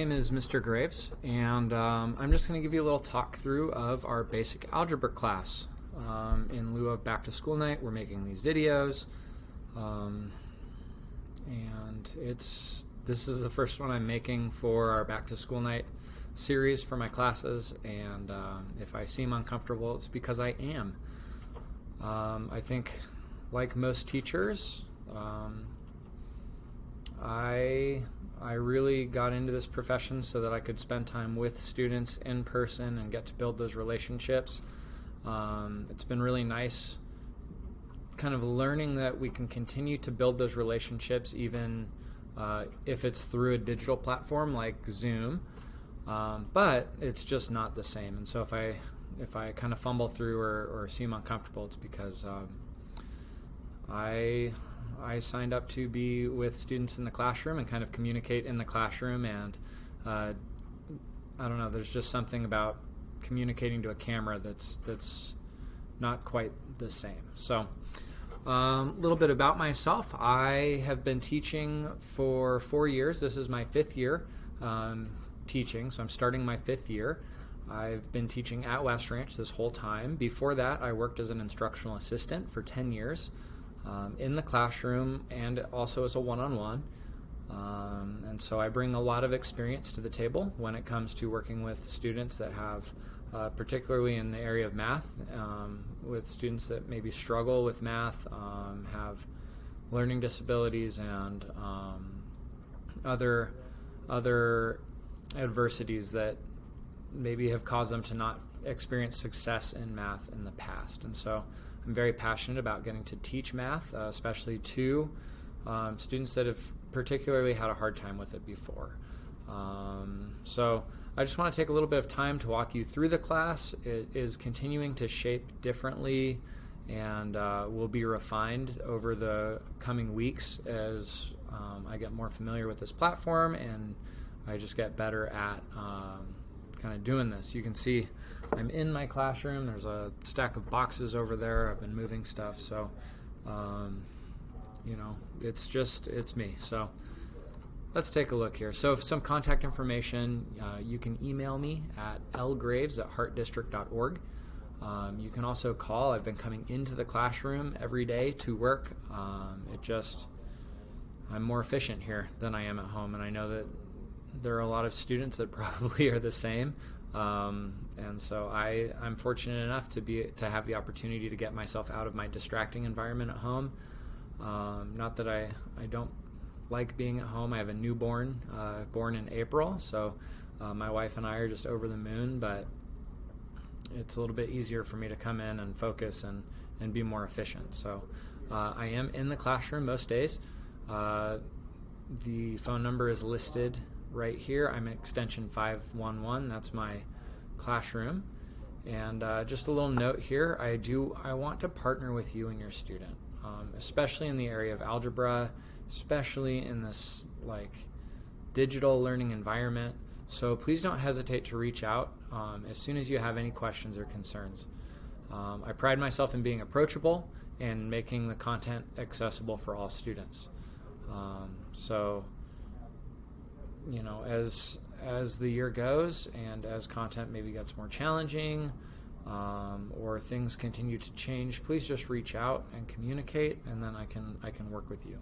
name is Mr. Graves, and I'm just going to give you a little talk through of our basic algebra class. In lieu of back to school night, we're making these videos, and this is the first one I'm making for our back to school night series for my classes, and if I seem uncomfortable, it's because I am. I think, like most teachers, I really got into this profession so that I could spend time with students in person and get to build those relationships. It's been really nice kind of learning that we can continue to build those relationships even if it's through a digital platform like Zoom, but it's just not the same. And so if I kind of fumble through or seem uncomfortable, it's because I signed up to be with students in the classroom and kind of communicate in the classroom, and I don't know, there's just something about communicating to a camera that's not quite the same. So a little bit about myself. I have been teaching for 4 years. This is my 5th year teaching, so I'm starting my 5th year. I've been teaching at West Ranch this whole time. Before that, I worked as an instructional assistant for 10 years. In the classroom and also as a one-on-one, and so I bring a lot of experience to the table when it comes to working with students that have, particularly in the area of math, with students that maybe struggle with math, have learning disabilities, and other adversities that maybe have caused them to not experience success in math in the past. And so I'm very passionate about getting to teach math, especially to students that have particularly had a hard time with it before. So I just want to take a little bit of time to walk you through the class. It is continuing to shape differently and will be refined over the coming weeks as I get more familiar with this platform and I just get better at kind of doing this. You can see I'm in my classroom. There's a stack of boxes over there. I've been moving stuff, so you know, it's me. So let's take a look here. So some contact information, you can email me at lgraves@heartdistrict.org. You can also call. I've been coming into the classroom every day to work. I'm more efficient here than I am at home, and I know that there are a lot of students that probably are the same, and so I'm fortunate enough to have the opportunity to get myself out of my distracting environment at home. Not that I don't like being at home. I have a newborn, born in April, so my wife and I are just over the moon, but it's a little bit easier for me to come in and focus and be more efficient. So I am in the classroom most days. The phone number is listed right here. I'm at extension 511. That's my classroom. And just a little note here, I want to partner with you and your student, especially in the area of algebra, especially in this like digital learning environment. So please don't hesitate to reach out as soon as you have any questions or concerns. I pride myself in being approachable and making the content accessible for all students. So you know, as the year goes and as content maybe gets more challenging, or things continue to change, please just reach out and communicate, and then I can work with you.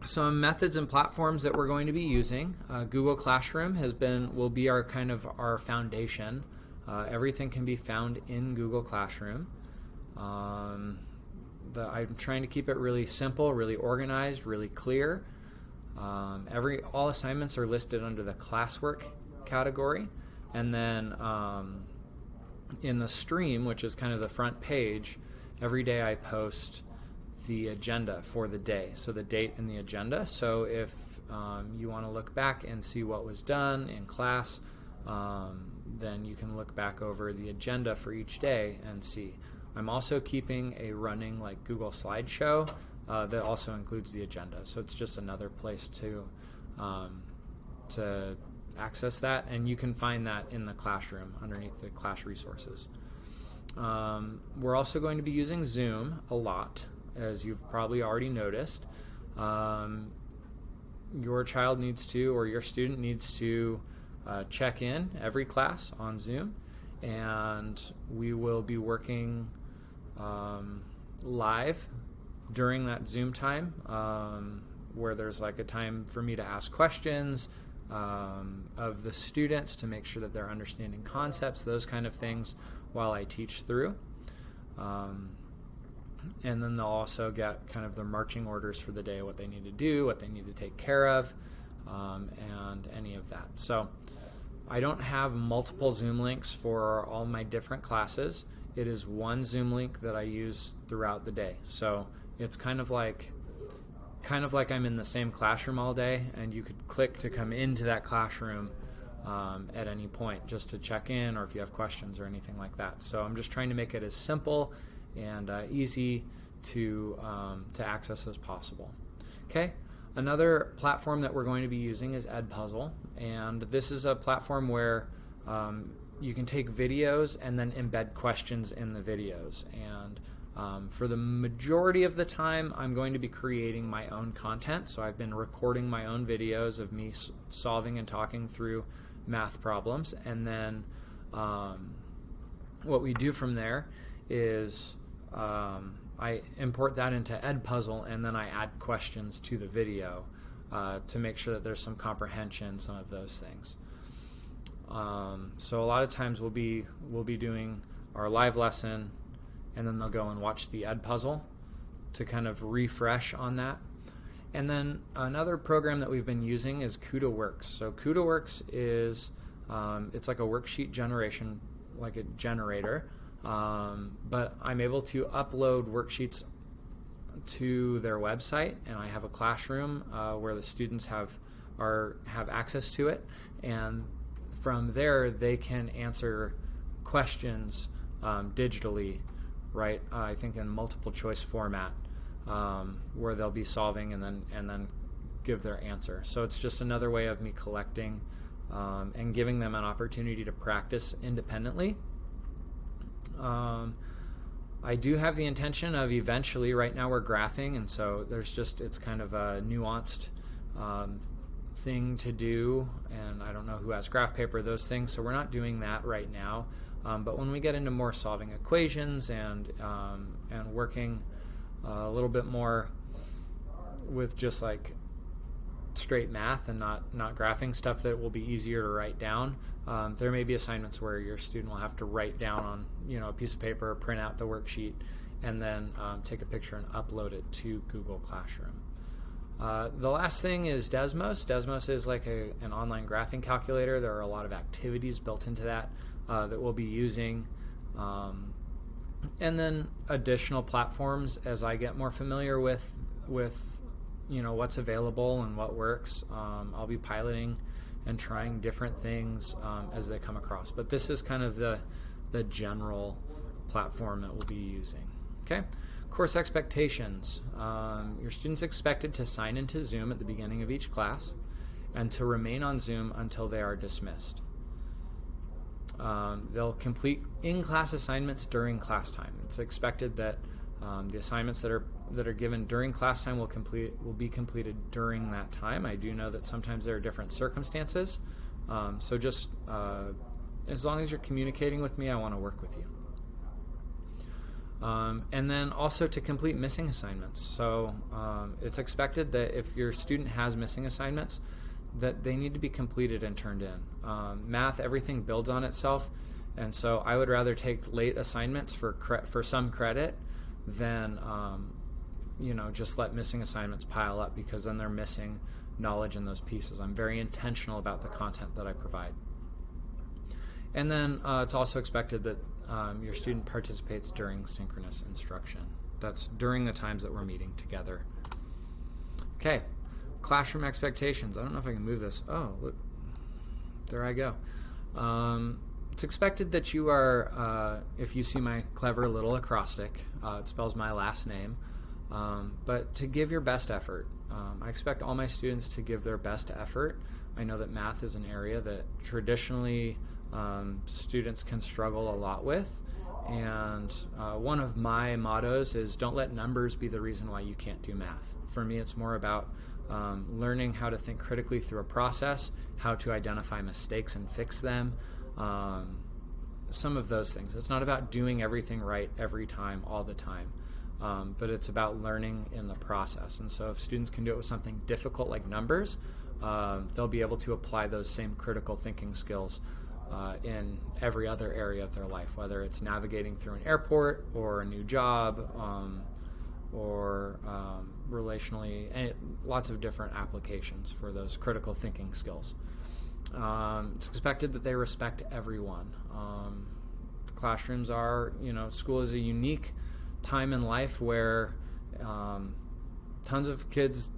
Some methods and platforms that we're going to be using. Google Classroom will be our foundation. Everything can be found in Google Classroom. I'm trying to keep it really simple, really organized, really clear. All assignments are listed under the classwork category, and then in the stream, which is kind of the front page, every day I post the agenda for the day, so the date and the agenda. So if you want to look back and see what was done in class, then you can look back over the agenda for each day and see. I'm also keeping a running like Google slideshow that also includes the agenda. So it's just another place to access that, and you can find that in the classroom underneath the class resources. We're also going to be using Zoom a lot, as you've probably already noticed. your child needs to, or your student needs to check in every class on Zoom, and we will be working live during that Zoom time, where there's like a time for me to ask questions of the students to make sure that they're understanding concepts, those kind of things, while I teach through. And then they'll also get kind of their marching orders for the day, what they need to do, what they need to take care of, and any of that. So I don't have multiple Zoom links for all my different classes. It is one Zoom link that I use throughout the day. So it's kind of like I'm in the same classroom all day, and you could click to come into that classroom at any point just to check in, or if you have questions or anything like that. So I'm just trying to make it as simple and easy to access as possible. Okay, another platform that we're going to be using is Edpuzzle, and this is a platform where you can take videos and then embed questions in the videos. And for the majority of the time, I'm going to be creating my own content. So I've been recording my own videos of me solving and talking through math problems, and then what we do from there is I import that into Edpuzzle, and then I add questions to the video to make sure that there's some comprehension, some of those things. So a lot of times we'll be doing our live lesson, and then they'll go and watch the Edpuzzle to kind of refresh on that. And then another program that we've been using is CudaWorks. So CudaWorks is it's like a worksheet generation, like a generator, but I'm able to upload worksheets to their website, and I have a classroom where the students have access to it, and from there they can answer questions digitally, right? I think in multiple choice format, where they'll be solving and then give their answer. So it's just another way of me collecting and giving them an opportunity to practice independently. I do have the intention of eventually, right now we're graphing, and so it's kind of a nuanced thing to do, and I don't know who has graph paper, those things, so we're not doing that right now. But when we get into more solving equations and working a little bit more with just like straight math and not graphing, stuff that will be easier to write down, there may be assignments where your student will have to write down on a piece of paper, print out the worksheet, and then take a picture and upload it to Google Classroom. The last thing is Desmos. Desmos is like an online graphing calculator. There are a lot of activities built into that that we'll be using. And then additional platforms as I get more familiar with what's available and what works. I'll be piloting and trying different things as they come across. But this is kind of the general platform that we'll be using. Okay. Course expectations. Your students expected to sign into Zoom at the beginning of each class and to remain on Zoom until they are dismissed. They'll complete in-class assignments during class time. It's expected that the assignments that are given during class time will be completed during that time. I do know that sometimes there are different circumstances, so just as long as you're communicating with me, I want to work with you. And then also to complete missing assignments. So it's expected that if your student has missing assignments, that they need to be completed and turned in. Math, everything builds on itself, and so I would rather take late assignments for some credit than just let missing assignments pile up, because then they're missing knowledge in those pieces. I'm very intentional about the content that I provide. And then it's also expected that your student participates during synchronous instruction. That's during the times that we're meeting together. Okay, classroom expectations. I don't know if I can move this. Oh, look, there I go. It's expected that you are, if you see my clever little acrostic, it spells my last name, but to give your best effort. I expect all my students to give their best effort. I know that math is an area that traditionally students can struggle a lot with, and one of my mottos is don't let numbers be the reason why you can't do math. For me, it's more about learning how to think critically through a process, how to identify mistakes and fix them, some of those things. It's not about doing everything right every time, all the time, but it's about learning in the process. And so if students can do it with something difficult like numbers, they'll be able to apply those same critical thinking skills in every other area of their life, whether it's navigating through an airport or a new job, or relationally, and lots of different applications for those critical thinking skills. It's expected that they respect everyone. Classrooms are, school is a unique time in life where tons of kids,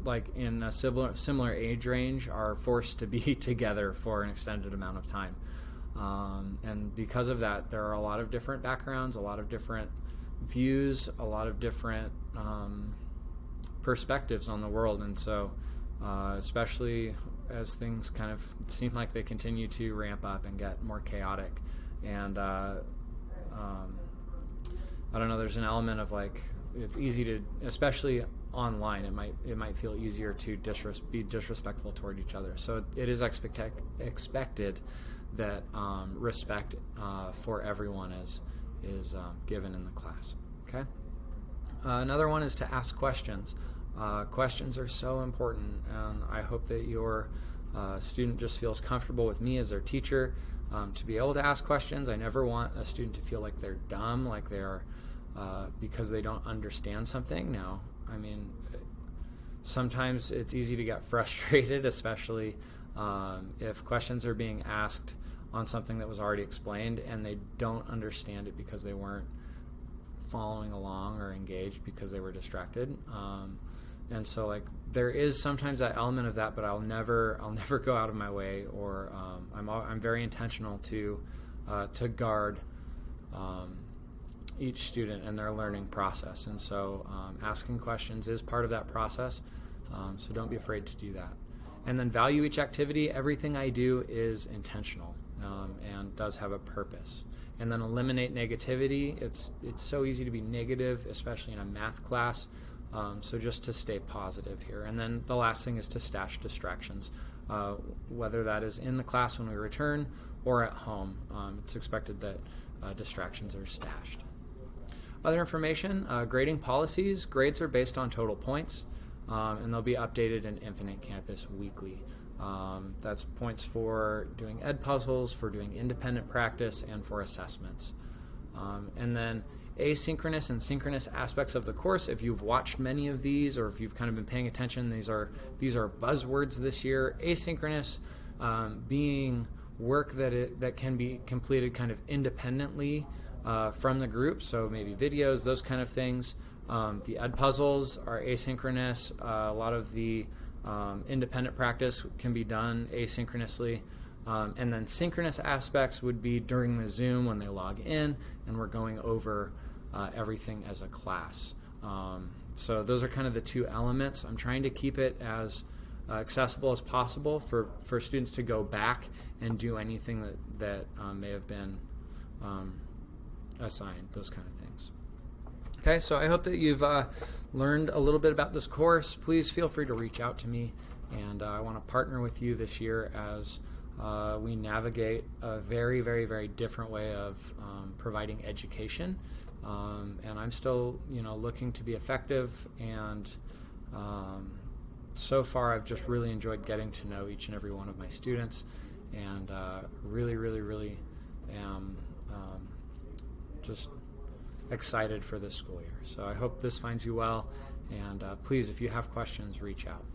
like in a similar age range, are forced to be together for an extended amount of time. And because of that, there are a lot of different backgrounds, a lot of different views, a lot of different perspectives on the world. And so especially as things kind of seem like they continue to ramp up and get more chaotic, and I don't know, there's an element of like, it's easy to, especially online, it might feel easier to be disrespectful toward each other. So it is expected that respect for everyone is given in the class. Okay. Another one is to ask questions. Questions are so important, and I hope that your student just feels comfortable with me as their teacher to be able to ask questions. I never want a student to feel like they're dumb, like they're because they don't understand something. Now, I mean, sometimes it's easy to get frustrated, especially if questions are being asked on something that was already explained and they don't understand it because they weren't following along or engaged because they were distracted. And so, like, there is sometimes that element of that, but I'll never go out of my way, or I'm very intentional to guard each student and their learning process. And so asking questions is part of that process, so don't be afraid to do that. And then value each activity. Everything I do is intentional and does have a purpose. And then eliminate negativity. It's so easy to be negative, especially in a math class, so just to stay positive here. And then the last thing is to stash distractions, whether that is in the class when we return or at home. It's expected that distractions are stashed. Other information, grading policies. Grades are based on total points, and they'll be updated in Infinite Campus weekly. That's points for doing ed puzzles, for doing independent practice, and for assessments. And then asynchronous and synchronous aspects of the course. If you've watched many of these, or if you've kind of been paying attention, these are buzzwords this year. Asynchronous being work that can be completed kind of independently from the group, so maybe videos, those kind of things. The ed puzzles are asynchronous. A lot of the independent practice can be done asynchronously. And then synchronous aspects would be during the Zoom when they log in and we're going over everything as a class. So those are kind of the two elements. I'm trying to keep it as accessible as possible for students to go back and do anything that may have been assigned, those kind of things. Okay, so I hope that you've learned a little bit about this course. Please feel free to reach out to me, and I want to partner with you this year as we navigate a very, very, very different way of providing education. And I'm still, looking to be effective, and so far I've just really enjoyed getting to know each and every one of my students, and really, really, really am just excited for this school year. So I hope this finds you well, and please, if you have questions, reach out.